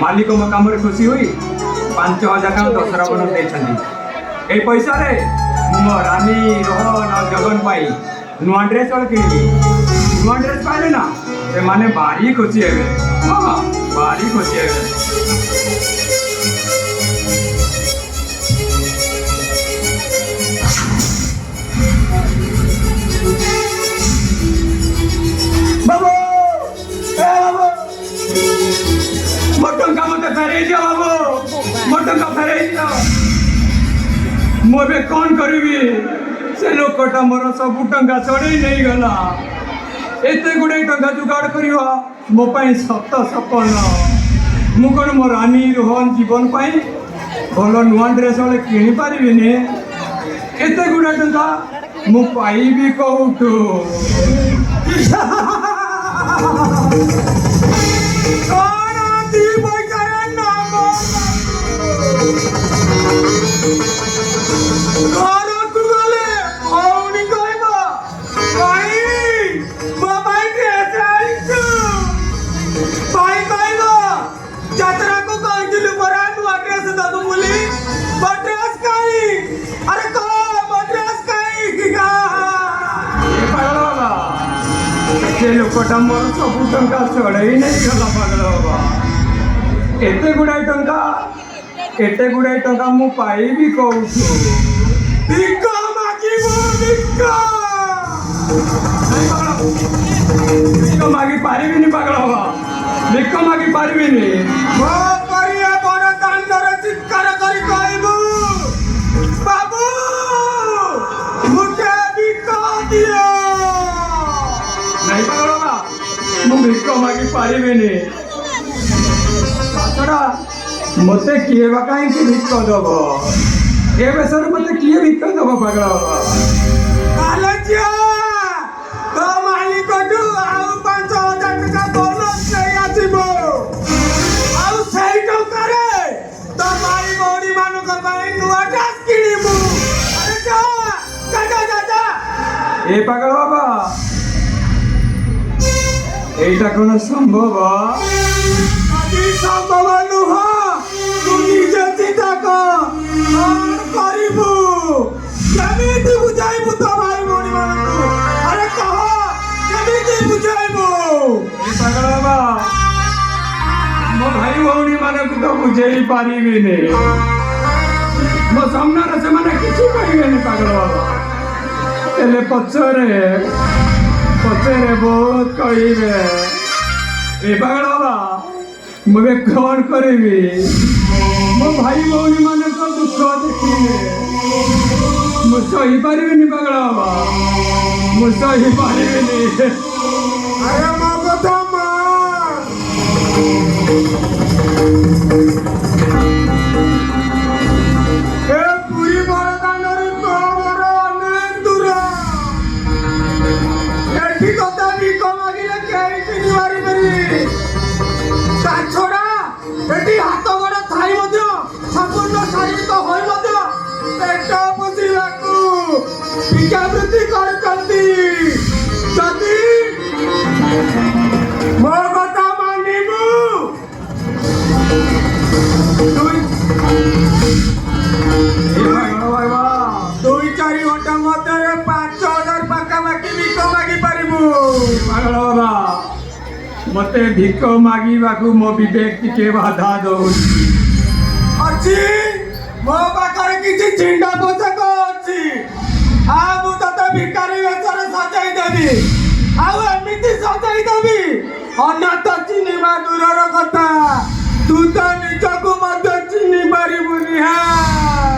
मालिक मो कम खुशी हुई 5,000 टଙ୍କା दशहरा बन दे पैसा रे मो रानी रोहन और जगन पाई नुआ ड्रेस वाले किणी नुआ ड्रेस पाइले ना से माने भारी खुशी है। हाँ भारी खुशी है। बाबू ए बाबू मटन का मत फेरे दियो बाबू मटन का फेरे दियो मोबे कौन करिबी से लोकटा मोर सब टंका चढ़े नहीं गला एते गुडे टंका जुगाड़ करिवा मो पाई सत सपन मु कोन मो रानी रोहन जीवन पाई भलो नुआ ड्रेस वाले किणी पारिबिनी एते गुडे टंका मु पाइबी कोउठु लोकटा मोर सब टंका चढ़ई नहीं गला पागल बाबा एते गुड़ाई टंका मु पाइबी कोउठु भिक्का मागिबो भिक्का मागी पारिबिनी पागल बाबा भिक्का मागी पारिबिनी मो परिया बड़ दांडरे चित्कार करी कहबू बाबू मुझे भिक्का दियो नहीं पागल बाबा मु भिक्का मागी पारिबिनी ताछड़ा मते किए बा काई के भिक्का दबो ए बेसर मते किए भिक्का दबो पागल बाबा कालजिया तो मालिक टू आउ 5,000 टका बोनस नहीं आसीबो आउ सही टका रे तो माई मोड़ी मानु का भाई नुआ ड्रेस किनिबू अरे जा ए पागल बाबा এইটা কোন সম্ভব আদি সম্ভব নহ তু নিজে চিন্তা কর আর করিবু কেমিতি বুঝাইবু তো ভাই মনি মানকু আরে কহ কেমিতি বুঝাইবু পাগল বাবা মো ভাই ভଉଣୀ ମାନଙ୍କୁ তো বুঝাই পারিবিনি মো সামনারে ସେମାନେ କିଛି କହିବେନି ପାଗଳ ବାବା ହେଲେ ପଛରେ बहुत कहिबे ए पागल बाबा मुझे कौन करेबी मो भाई भौणी माने को दुख देखिले मु सही पारिबिनी पागल बाबा मु सही पारिबिनी अरे मो कथा मान ए पूरी बरदानरी तो मोर अनेक दूर কথা ভিক মাগিলে কেই চিনি মারি পারি তা ছড়া এটি হাত গড়া থাই মধ্য সম্পূর্ণ শারীরিক হই মধ্য পেট বুঝিବାକୁ ভিক্ষাবৃত্তি କରୁଛନ୍ତି যদি ମୋ କଥା ମାନିବୁ ଦୁଇ 4 ଘଣ୍ଟା ମଧ୍ୟରେ 5,000 ପାଖାପାଖି ଭିକ ମାଗି ପାରିବୁ ପାଗଳ ବାବା ମତେ ଭିକ ମାଗିବାକୁ ମୋ ବିବେକ ଟିକେ ବାଧା ଦଉଛି ଅଛି ମୋ ପାଖରେ କିଛି ଛିଣ୍ଡା ପୋଷାକ ଅଛି ମୁଁ ତତେ ଭିକାରୀ ବେଶରେ ସଜାଇ ଦେବି ଆଉ ଏମିତି ସଜାଇ ଦେବି ଅନାଥ ଚିହ୍ନିବା ଦୂରର